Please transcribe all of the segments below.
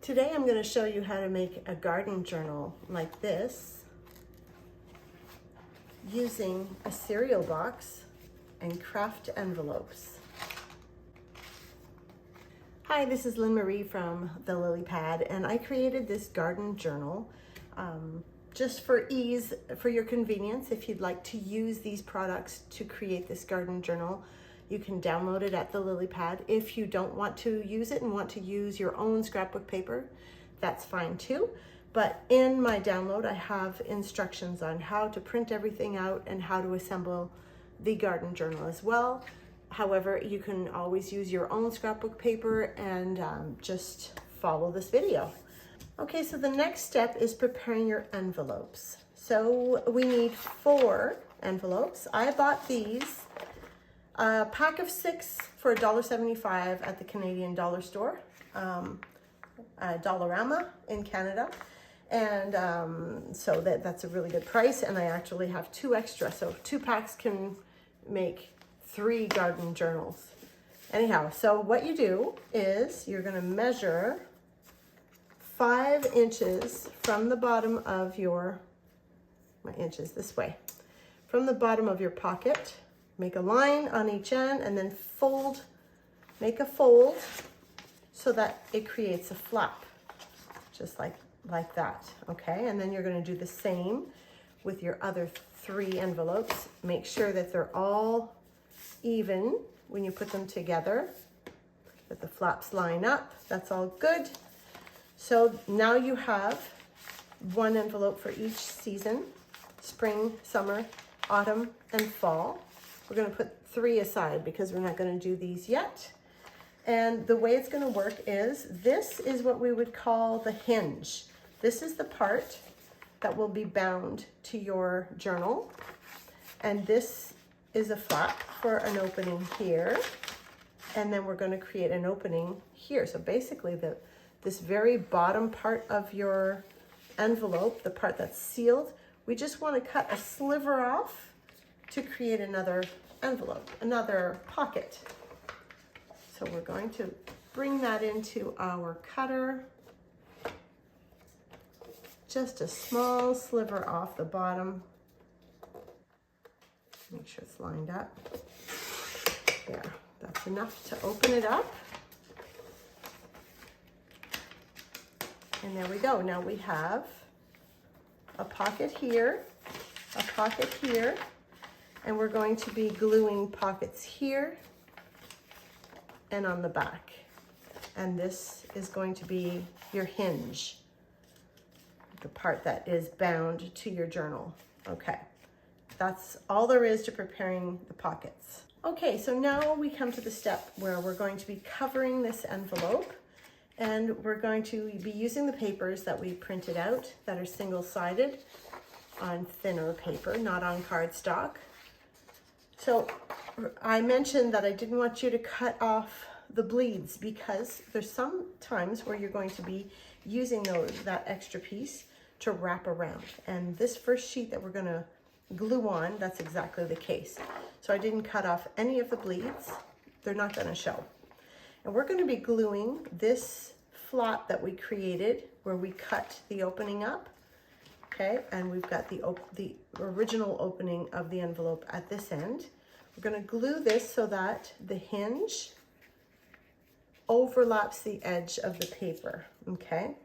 Today I'm going to show you how to make a garden journal like this using a cereal box and Kraft envelopes. Hi, this is Lynne-Marie from the Lily Pad, and I created this garden journal just for ease, for your convenience. If you'd like to use these products to create this garden journal, you can download it at the Lily Pad. If you don't want to use it and want to use your own scrapbook paper, that's fine too. But in my download, I have instructions on how to print everything out and how to assemble the garden journal as well. However, you can always use your own scrapbook paper and just follow this video. Okay, so the next step is preparing your envelopes. So we need 4 envelopes. I bought these, a pack of 6 for $1.75 at the Canadian dollar store, Dollarama in Canada. And so that's a really good price. And I actually have 2 extra. So 2 packs can make 3 garden journals. Anyhow, so what you do is you're going to measure 5 inches from the bottom of your, my inches this way, from the bottom of your pocket. Make a line on each end and then fold, make a fold so that it creates a flap, just like that, okay? And then you're going to do the same with your other 3 envelopes. Make sure that they're all even when you put them together, that the flaps line up. That's all good. So now you have 1 envelope for each season: spring, summer, autumn, and fall. We're going to put 3 aside because we're not going to do these yet. And the way it's going to work is, this is what we would call the hinge. This is the part that will be bound to your journal. And this is a flap for an opening here. And then we're going to create an opening here. So basically this very bottom part of your envelope, the part that's sealed, we just want to cut a sliver off to create another envelope, another pocket. So we're going to bring that into our cutter. Just a small sliver off the bottom. Make sure it's lined up. There, that's enough to open it up. And there we go. Now we have a pocket here, a pocket here, and we're going to be gluing pockets here and on the back. And this is going to be your hinge, the part that is bound to your journal. Okay, that's all there is to preparing the pockets. Okay, so now we come to the step where we're going to be covering this envelope, and we're going to be using the papers that we printed out that are single-sided on thinner paper, not on cardstock. So I mentioned that I didn't want you to cut off the bleeds because there's some times where you're going to be using that extra piece to wrap around. And this first sheet that we're going to glue on, that's exactly the case. So I didn't cut off any of the bleeds. They're not going to show. And we're going to be gluing this flap that we created where we cut the opening up. Okay, and we've got the original opening of the envelope at this end. We're going to glue this so that the hinge overlaps the edge of the paper, okay?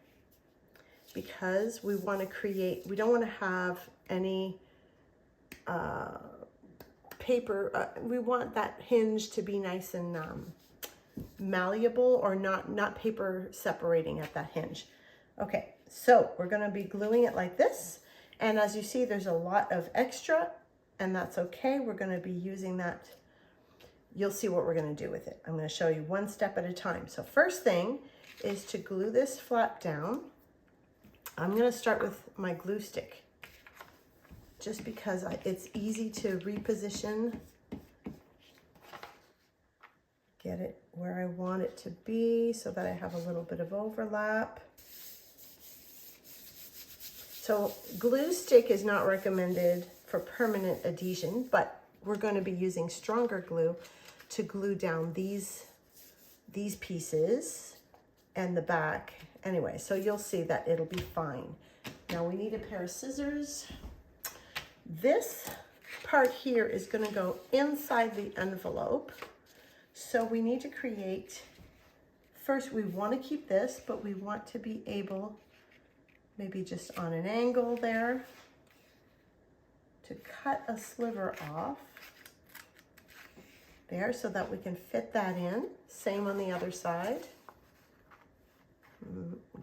Because we want to create, we don't want to have any paper, we want that hinge to be nice and malleable, or not paper separating at that hinge. Okay, so we're going to be gluing it like this, and as you see, there's a lot of extra, and that's okay. We're going to be using that. You'll see what we're going to do with it. I'm going to show you one step at a time. So first thing is to glue this flap down. I'm going to start with my glue stick, just because it's easy to reposition, get it where I want it to be so that I have a little bit of overlap. So glue stick is not recommended for permanent adhesion, but we're going to be using stronger glue to glue down these pieces and the back Anyway, so you'll see that it'll be fine. Now we need a pair of scissors. This part here is going to go inside the envelope. So we need to create, first we want to keep this, but we want to be able, maybe just on an angle there, to cut a sliver off there so that we can fit that in. Same on the other side.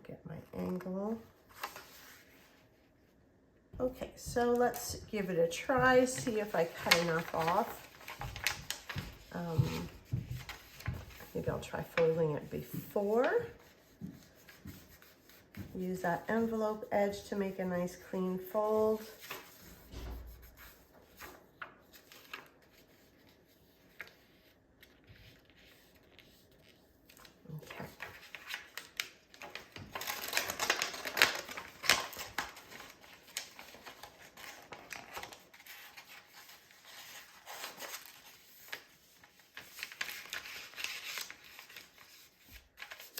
Get my angle. Okay, so let's give it a try, see if I cut enough off. Maybe I'll try folding it before. Use that envelope edge to make a nice clean fold. Okay.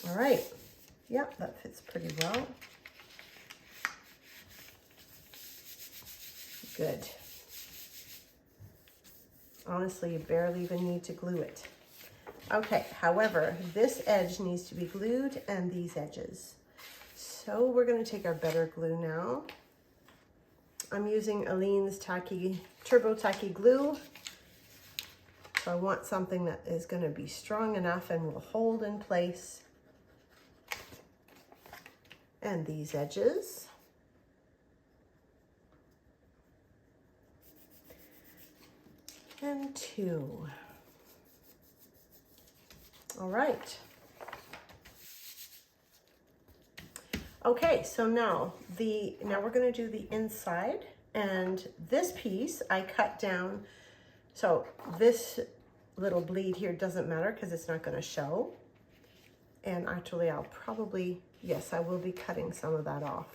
All right, yep, that fits pretty well. Good. Honestly, you barely even need to glue it. Okay, however, this edge needs to be glued and these edges. So we're gonna take our better glue now. I'm using Aleene's Turbo Tacky Glue. So I want something that is gonna be strong enough and will hold in place. And these edges. And 2. All right. Okay, so now we're going to do the inside, and this piece I cut down. So this little bleed here doesn't matter because it's not going to show. And actually I'll probably, yes, I will be cutting some of that off.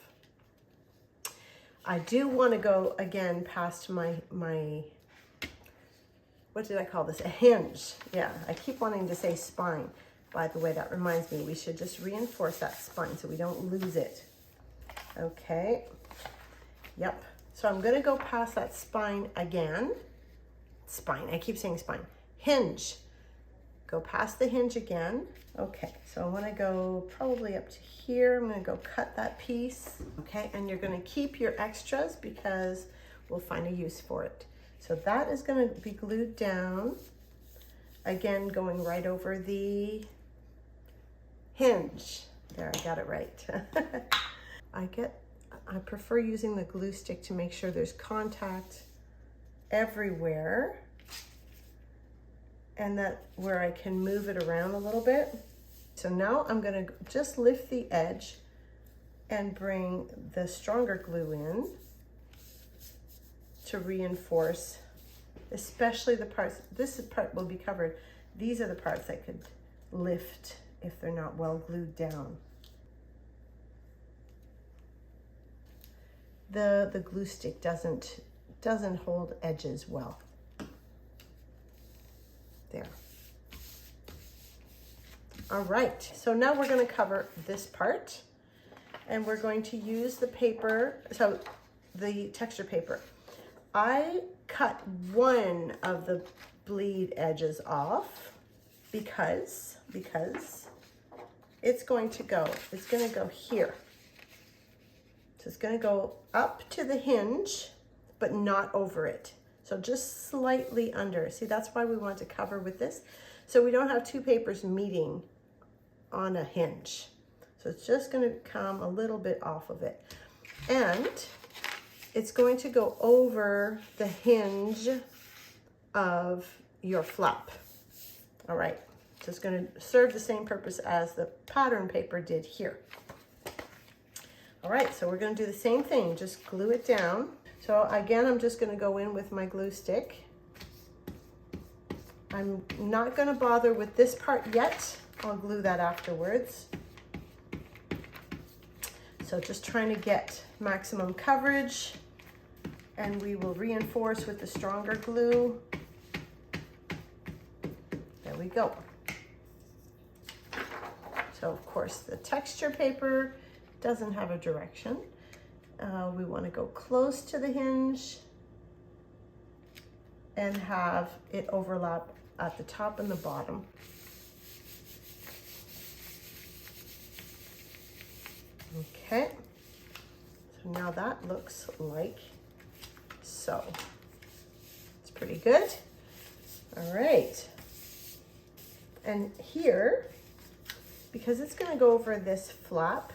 I do want to go again past my what did I call this? A hinge. Yeah, I keep wanting to say spine. By the way, that reminds me, we should just reinforce that spine so we don't lose it. Okay. Yep. So I'm going to go past that spine again. Spine. I keep saying spine. Hinge. Go past the hinge again. Okay. So I want to go probably up to here. I'm going to go cut that piece. Okay. And you're going to keep your extras because we'll find a use for it. So that is going to be glued down. Again, going right over the hinge. There, I got it right. I prefer using the glue stick to make sure there's contact everywhere. And that where I can move it around a little bit. So now I'm going to just lift the edge and bring the stronger glue in to reinforce, especially the parts, this part will be covered. These are the parts that could lift if they're not well glued down. The glue stick doesn't hold edges well. There. All right, so now we're going to cover this part, and we're going to use the paper, so the texture paper. I cut one of the bleed edges off because it's going to go here. So it's going to go up to the hinge, but not over it. So just slightly under. See, that's why we want to cover with this. So we don't have two papers meeting on a hinge. So it's just going to come a little bit off of it. And it's going to go over the hinge of your flap. All right, so it's going to serve the same purpose as the pattern paper did here. All right, so we're going to do the same thing, just glue it down. So again, I'm just going to go in with my glue stick. I'm not going to bother with this part yet. I'll glue that afterwards. So just trying to get maximum coverage. And we will reinforce with the stronger glue. There we go. So So of course the texture paper doesn't have a direction. We want to go close to the hinge and have it overlap at the top and the bottom. Okay, so now that looks like so. It's pretty good. All right. And here, because it's going to go over this flap,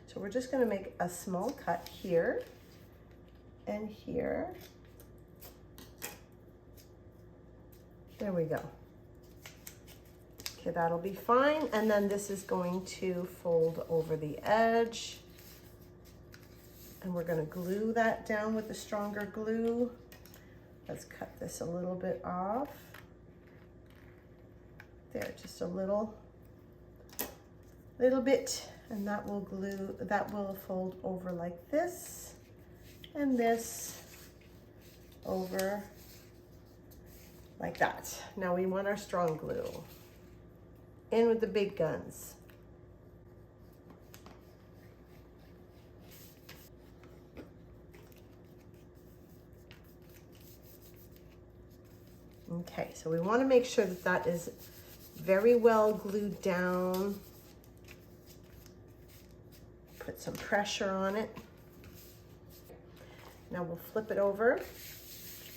so we're just going to make a small cut here and here. There we go. Okay, that'll be fine. And then this is going to fold over the edge. And we're going to glue that down with the stronger glue. Let's cut this a little bit off. There, just a little bit, and that will glue, that will fold over like this, and this over like that. Now we want our strong glue. In with the big guns. Okay, so we want to make sure that that is very well glued down. Put some pressure on it. Now we'll flip it over,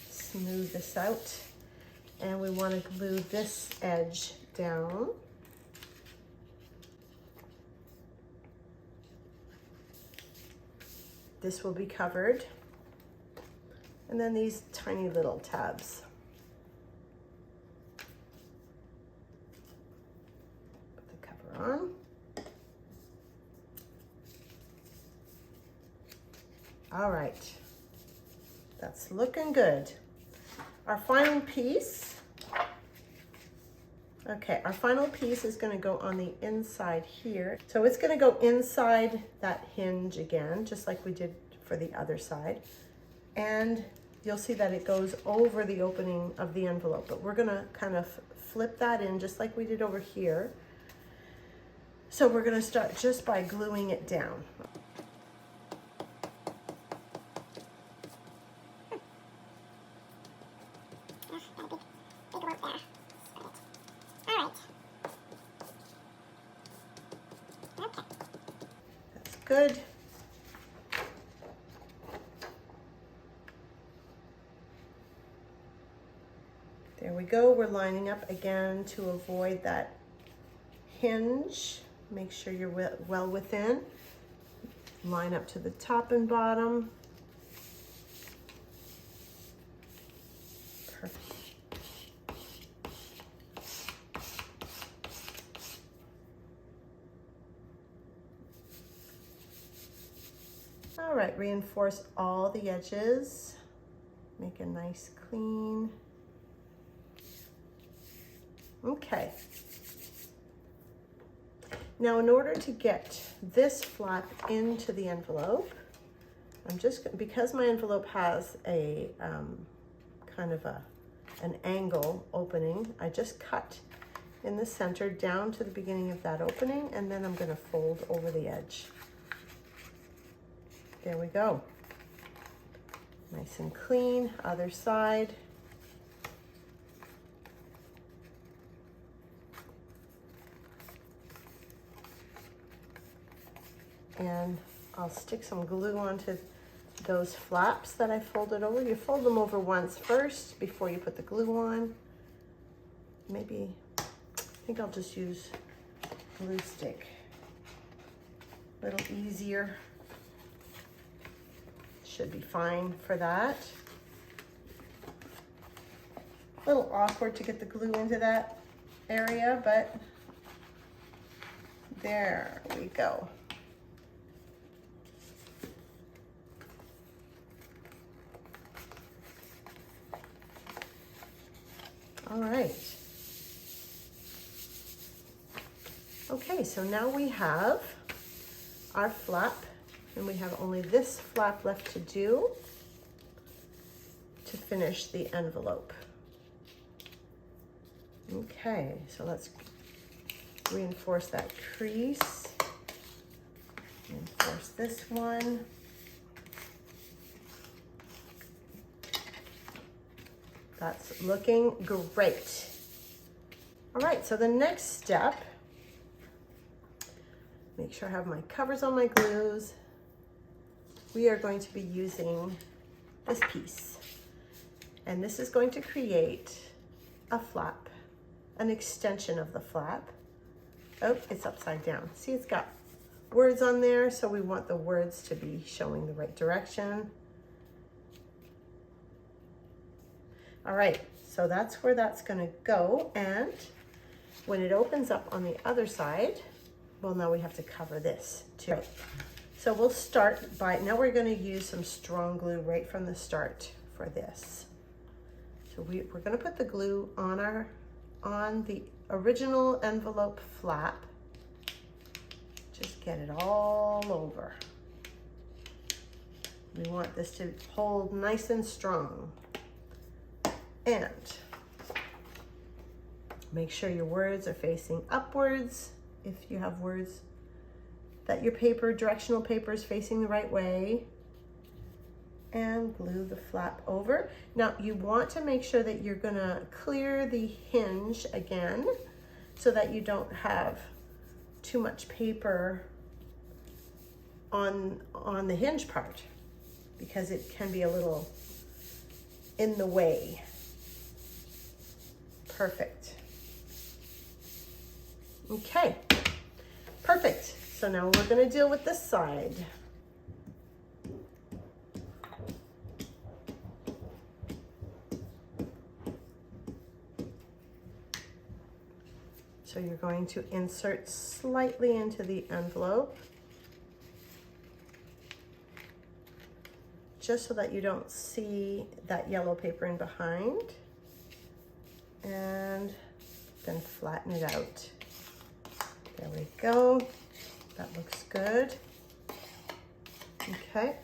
smooth this out, and we want to glue this edge down. This will be covered. And then these tiny little tabs. Put the cover on. All right, that's looking good. Our final piece, okay, our final piece is going to go on the inside here. So it's going to go inside that hinge again, just like we did for the other side. And you'll see that it goes over the opening of the envelope, but we're going to kind of flip that in just like we did over here. So we're going to start just by gluing it down. Good. There we go. We're lining up again to avoid that hinge. Make sure you're well within. Line up to the top and bottom. Perfect. All right, reinforce all the edges. Make a nice clean. Okay. Now, in order to get this flap into the envelope, I'm just, because my envelope has a kind of an angle opening, I just cut in the center down to the beginning of that opening, and then I'm going to fold over the edge. There we go. Nice and clean. Other side. And I'll stick some glue onto those flaps that I folded over. You fold them over once first before you put the glue on. Maybe, I think I'll just use glue stick. A little easier. Should be fine for that. A little awkward to get the glue into that area, but there we go. All right. Okay, so now we have our flap, and we have only this flap left to do to finish the envelope. Okay, so let's reinforce that crease. Reinforce this one. That's looking great. All right, so the next step, make sure I have my covers on my glues. We are going to be using this piece. And this is going to create a flap, an extension of the flap. Oh, it's upside down. See, it's got words on there, so we want the words to be showing the right direction. All right, so that's where that's gonna go. And when it opens up on the other side, well, now we have to cover this too. Right. So we'll start by, now we're gonna use some strong glue right from the start for this. So we're gonna put the glue on the original envelope flap. Just get it all over. We want this to hold nice and strong. And make sure your words are facing upwards. If you have words, that your paper, directional paper, is facing the right way. And glue the flap over. Now you want to make sure that you're gonna clear the hinge again so that you don't have too much paper on the hinge part, because it can be a little in the way. Perfect. Okay, perfect. So now we're gonna deal with this side. So you're going to insert slightly into the envelope, just so that you don't see that yellow paper in behind. And then flatten it out. There we go. That looks good. Okay.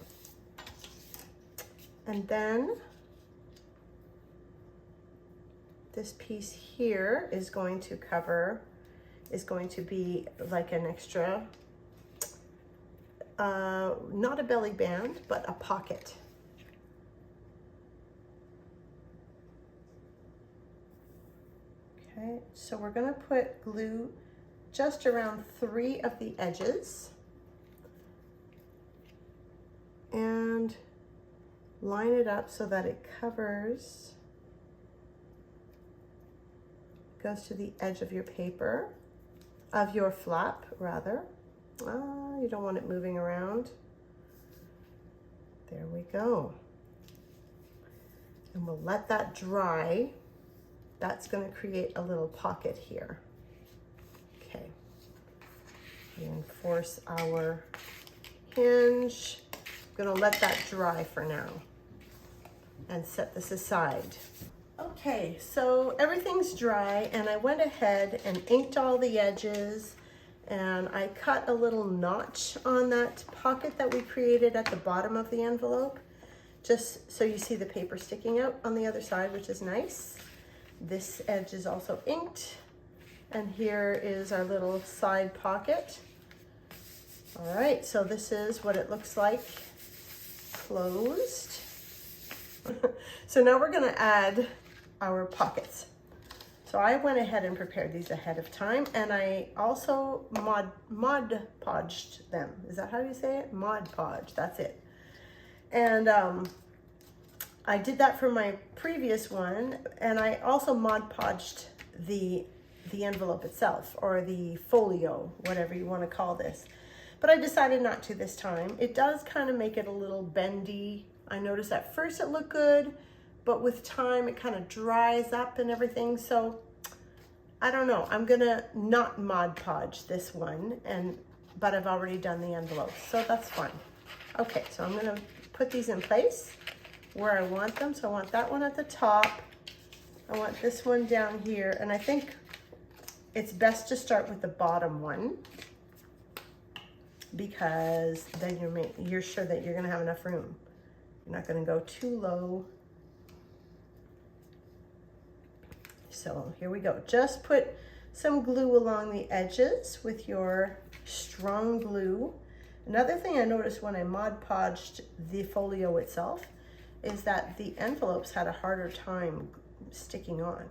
And then this piece here is going to be like an extra, not a belly band, but a pocket. Okay, so we're gonna put glue just around 3 of the edges and line it up so that it covers, goes to the edge of your paper, of your flap rather. You don't want it moving around. There we go. And we'll let that dry. That's going to create a little pocket here. Okay. Reinforce our hinge. I'm going to let that dry for now and set this aside. Okay, so everything's dry, and I went ahead and inked all the edges, and I cut a little notch on that pocket that we created at the bottom of the envelope, just so you see the paper sticking out on the other side, which is nice. This edge is also inked, and here is our little side pocket. All right, so this is what it looks like closed. So now we're gonna add our pockets. So I went ahead and prepared these ahead of time, and I also Mod Podged them. Is that how you say it? Mod Podge, that's it. And I did that for my previous one, and I also Mod Podged the envelope itself, or the folio, whatever you want to call this. But I decided not to this time. It does kind of make it a little bendy. I noticed at first it looked good, but with time it kind of dries up and everything. So I don't know. I'm gonna not Mod Podge this one, but I've already done the envelope, so that's fine. Okay, so I'm gonna put these in place where I want them. So I want that one at the top. I want this one down here, and I think it's best to start with the bottom one, because then you're sure that you're gonna have enough room. You're not gonna go too low. So here we go. Just put some glue along the edges with your strong glue. Another thing I noticed when I Mod Podged the folio itself is that the envelopes had a harder time sticking on,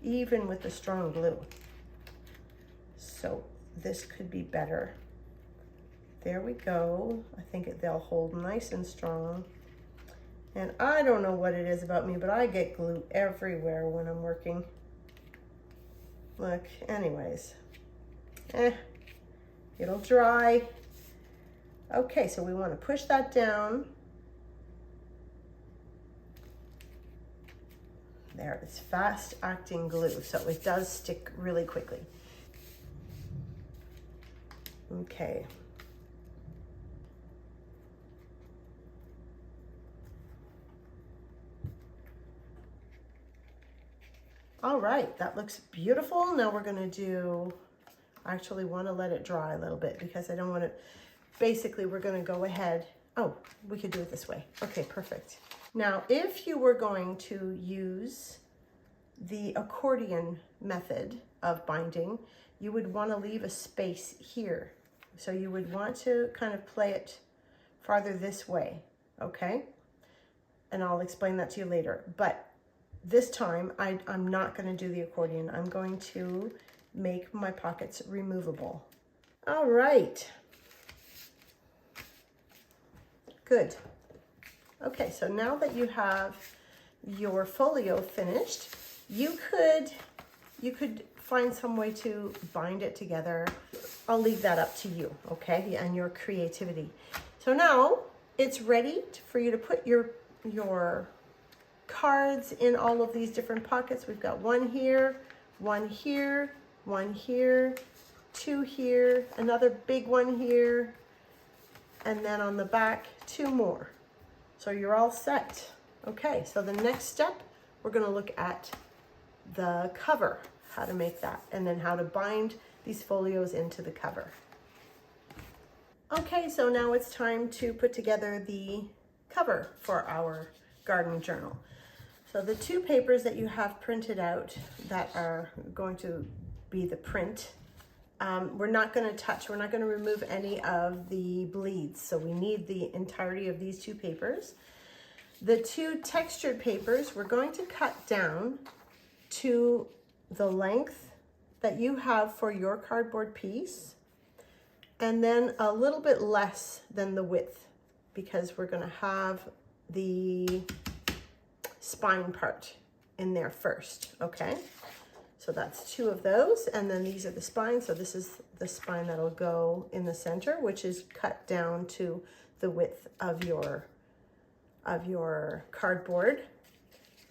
even with the strong glue. So this could be better. There we go. I think they'll hold nice and strong. And I don't know what it is about me, but I get glue everywhere when I'm working. Look, anyways, it'll dry. Okay, so we want to push that down. There, it's fast acting glue, so it does stick really quickly. Okay. All right, that looks beautiful. Now we're gonna do, I actually wanna let it dry a little bit because I don't want to, basically we're gonna go ahead. Oh, we could do it this way. Okay, perfect. Now, if you were going to use the accordion method of binding, you would wanna leave a space here. So you would want to kind of play it farther this way, okay? And I'll explain that to you later. But this time, I'm not going to do the accordion. I'm going to make my pockets removable. All right. Good. Okay, so now that you have your folio finished, you could find some way to bind it together. I'll leave that up to you, okay, and your creativity. So now it's ready for you to put your cards in all of these different pockets. We've got one here, one here, one here, two here, another big one here, and then on the back, two more. So you're all set. Okay, so the next step, we're gonna look at the cover, how to make that, and then how to bind these folios into the cover. Okay, so now it's time to put together the cover for our garden journal. So the two papers that you have printed out that are going to be the print, we're not going to touch, we're not going to remove any of the bleeds. So we need the entirety of these two papers. The two textured papers, we're going to cut down to the length that you have for your cardboard piece, and then a little bit less than the width, because we're going to have the spine part in there first, okay? So that's two of those, and then these are the spines. So this is the spine that'll go in the center, which is cut down to the width of your cardboard.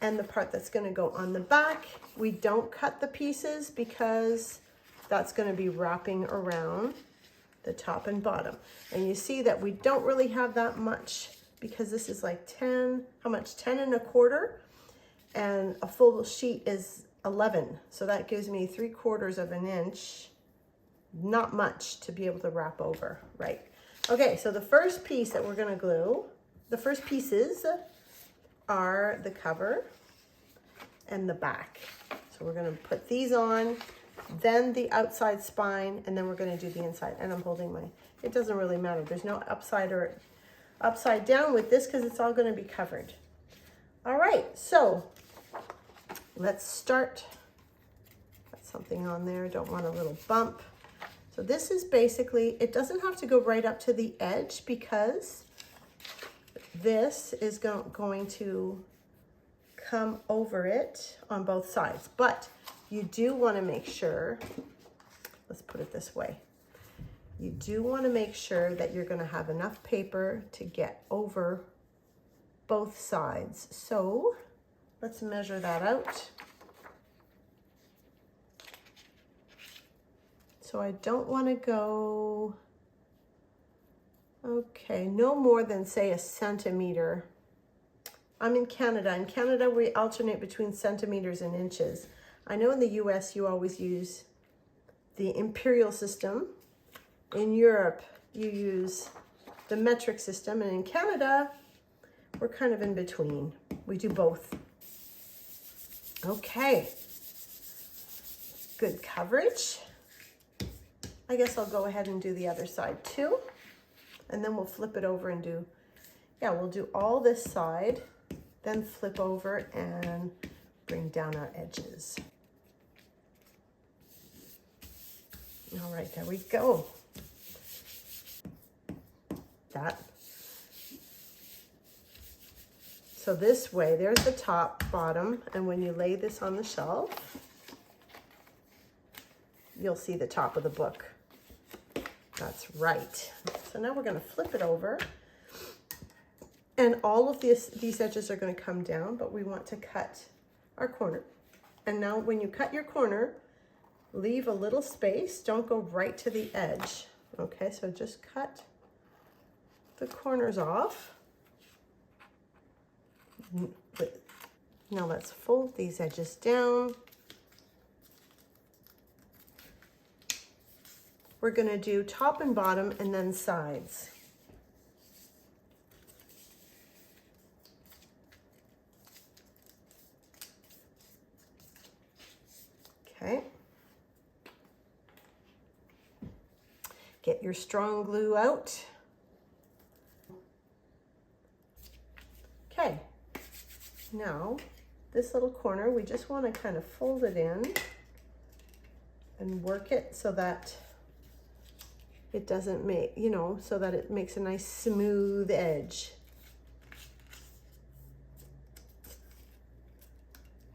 And the part that's gonna go on the back, we don't cut the pieces because that's gonna be wrapping around the top and bottom. And you see that we don't really have that much, because this is like 10, how much? 10 1/4, and a full sheet is 11. So that gives me 3/4 of an inch, not much to be able to wrap over, right? Okay, so the first piece that we're gonna glue, the first pieces are the cover and the back. So we're gonna put these on, then the outside spine, and then we're gonna do the inside. And I'm holding my, it doesn't really matter. There's no upside or upside down with this because it's all going to be covered. All right, so let's start. Got something on there, don't want a little bump. So this is basically, it doesn't have to go right up to the edge because this is going to come over it on both sides. But you do want to make sure, let's put it this way. You do want to make sure that you're going to have enough paper to get over both sides. So let's measure that out. So I don't want to go, okay, no more than say 1 centimeter. I'm in Canada. In Canada, we alternate between centimeters and inches. I know in the US, you always use the imperial system. In Europe, you use the metric system, and in Canada, we're kind of in between. We do both. Okay. good coverage. I guess I'll go ahead and do the other side too. And then we'll flip it over and do, yeah, we'll do all this side, then flip over and bring down our edges. All right, there we go. That. So this way, there's the top, bottom, and when you lay this on the shelf, you'll see the top of the book. That's right. So now we're going to flip it over. And all of these edges are going to come down, but we want to cut our corner. And now when you cut your corner, leave a little space. Don't go right to the edge. Okay, so just cut the corners off. Now let's fold these edges down. We're going to do top and bottom and then sides. Okay. Get your strong glue out. Okay. Now, this little corner, we just want to kind of fold it in and work it so that it doesn't make, you know, so that it makes a nice smooth edge.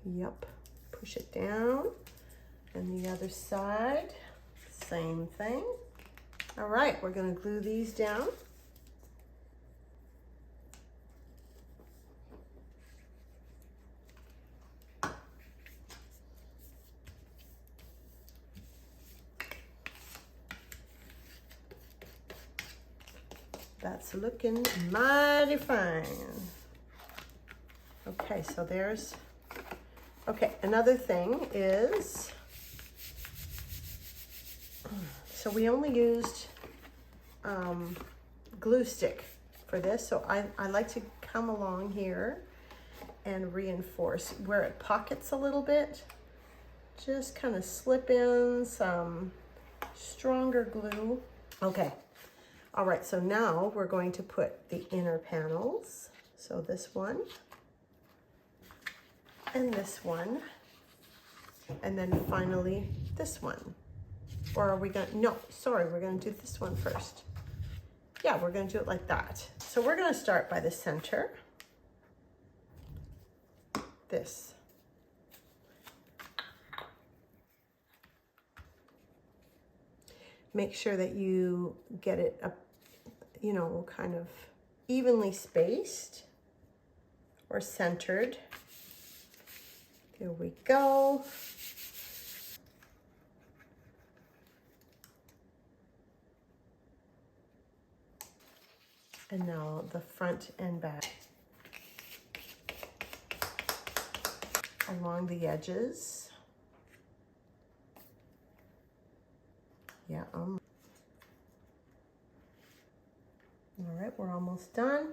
Yep, push it down. And the other side, same thing. All right, we're gonna glue these down. That's looking mighty fine. Okay, so there's, okay, another thing is, so we only used glue stick for this. So I like to come along here and reinforce where it pockets a little bit. Just kind of slip in some stronger glue. Okay. All right, so now we're going to put the inner panels. So this one and this one, and then finally this one. Or are we gonna, no, sorry, we're gonna do this one first. Yeah, we're gonna do it like that. So we're gonna start by the center. This. Make sure that you get it up, you know, kind of evenly spaced or centered. There we go. And now the front and back. Along the edges. Yeah, all right, we're almost done.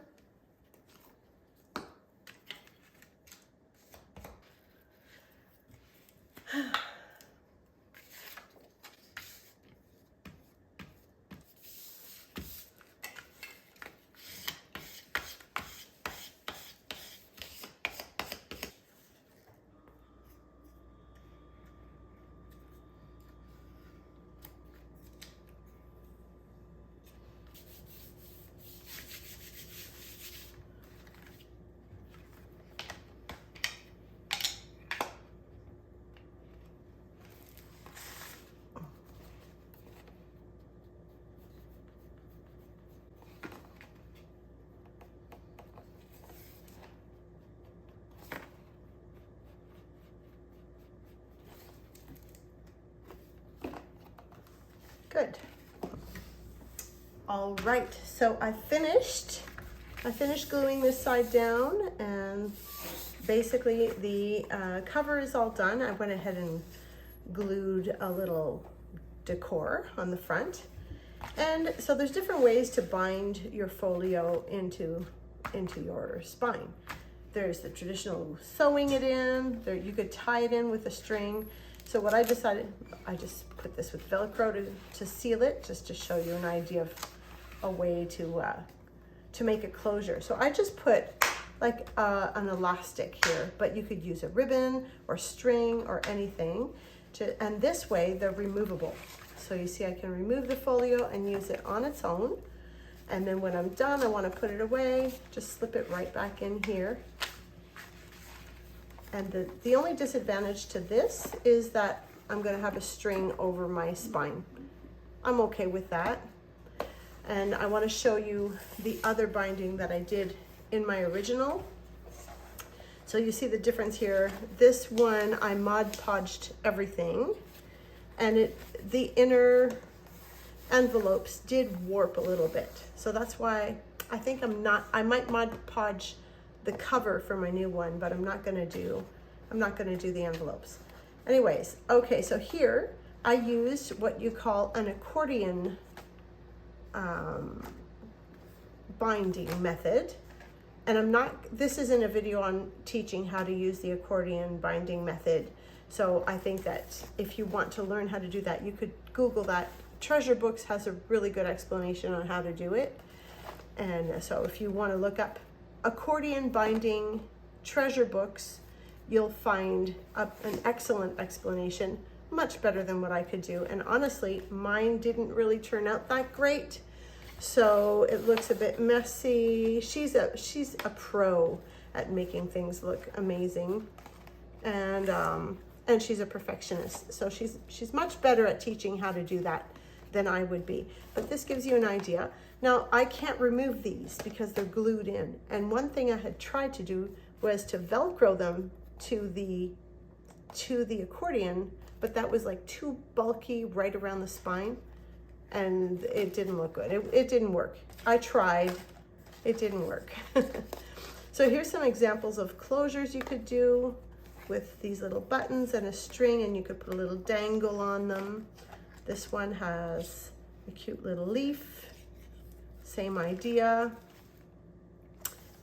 Good. All right, so I finished gluing this side down, and basically the cover is all done. I went ahead and glued a little decor on the front. And so there's different ways to bind your folio into your spine. There's the traditional sewing it in, there you could tie it in with a string. So what I decided, I just put this with Velcro to seal it, just to show you an idea of a way to make a closure. So I just put like an elastic here, but you could use a ribbon or string or anything. And this way they're removable. So you see I can remove the folio and use it on its own. And then when I'm done, I want to put it away, just slip it right back in here. And the only disadvantage to this is that I'm going to have a string over my spine. I'm okay with that. And I want to show you the other binding that I did in my original. So you see the difference here. This one, I Mod Podged everything, and the inner envelopes did warp a little bit. So that's why I think I might Mod Podge the cover for my new one, but I'm not gonna do the envelopes. Anyways, okay, so here I used what you call an accordion binding method. And this isn't a video on teaching how to use the accordion binding method. So I think that if you want to learn how to do that, you could Google that. Treasure Books has a really good explanation on how to do it. And so if you want to look up accordion binding Treasure Books, you'll find an excellent explanation, much better than what I could do. And honestly, mine didn't really turn out that great. So it looks a bit messy. She's a pro at making things look amazing, and she's a perfectionist. So she's much better at teaching how to do that than I would be. But this gives you an idea. Now I can't remove these because they're glued in. And one thing I had tried to do was to Velcro them to the accordion, but that was like too bulky right around the spine. And it didn't look good. It didn't work. I tried, it didn't work. So here's some examples of closures you could do with these little buttons and a string, and you could put a little dangle on them. This one has a cute little leaf, same idea.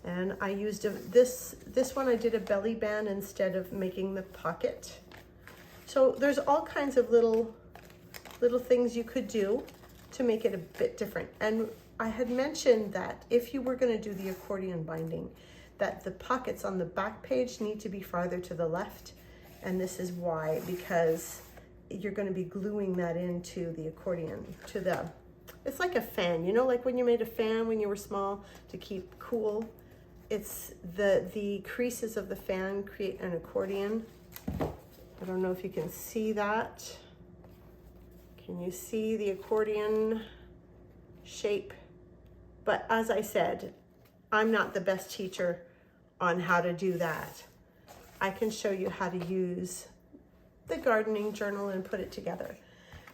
And I used this one, I did a belly band instead of making the pocket. So there's all kinds of little things you could do to make it a bit different. And I had mentioned that if you were going to do the accordion binding, that the pockets on the back page need to be farther to the left. And this is why, because you're going to be gluing that into the accordion, it's like a fan, you know, like when you made a fan when you were small to keep cool. It's the creases of the fan create an accordion. I don't know if you can see that. Can you see the accordion shape? But as I said, I'm not the best teacher on how to do that. I can show you how to use the gardening journal and put it together.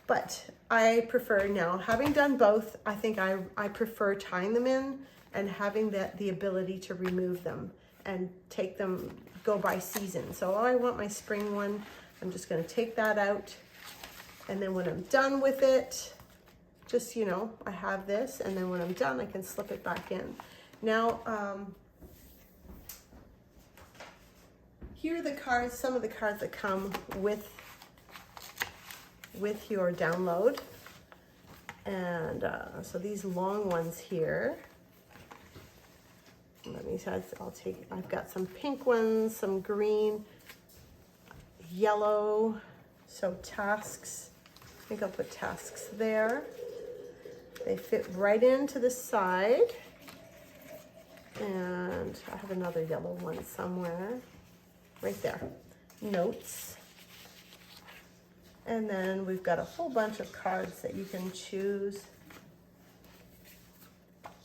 But I prefer now, having done both, I think I prefer tying them in and having the ability to remove them and take them, go by season. So I want my spring one. I'm just gonna take that out. And then when I'm done with it, just, you know, I have this, and then when I'm done, I can slip it back in. Now, here are the cards, some of the cards that come with your download. And so these long ones here, let me see, I've got some pink ones, some green, yellow, so tasks. I think I'll put tasks there. They fit right into the side. And I have another yellow one somewhere. Right there. Notes. And then we've got a whole bunch of cards that you can choose.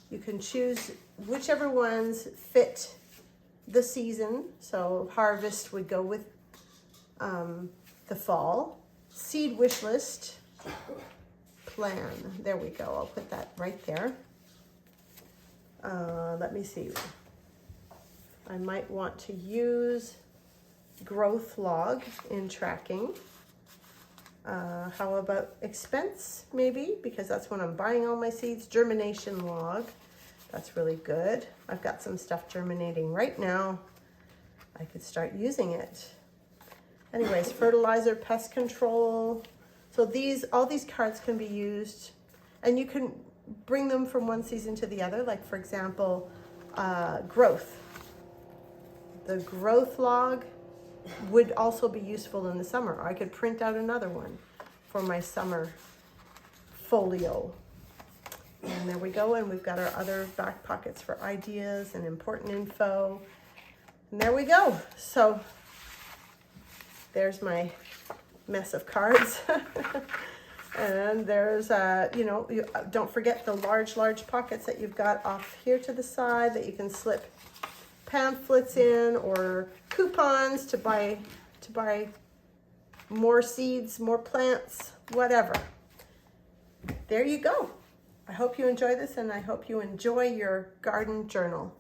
You can choose whichever ones fit the season. So harvest would go with the fall. Seed wish list, plan. There we go. I'll put that right there. Let me see. I might want to use growth log in tracking. How about expense, maybe, because that's when I'm buying all my seeds. Germination log. That's really good. I've got some stuff germinating right now. I could start using it. Anyways, fertilizer, pest control. So all these cards can be used, and you can bring them from one season to the other. Like for example, growth. The growth log would also be useful in the summer. I could print out another one for my summer folio. And there we go, and we've got our other back pockets for ideas and important info. And there we go. So there's my mess of cards. And there's, don't forget the large pockets that you've got off here to the side that you can slip pamphlets in or coupons to buy more seeds, more plants, whatever. There you go. I hope you enjoy this, and I hope you enjoy your garden journal.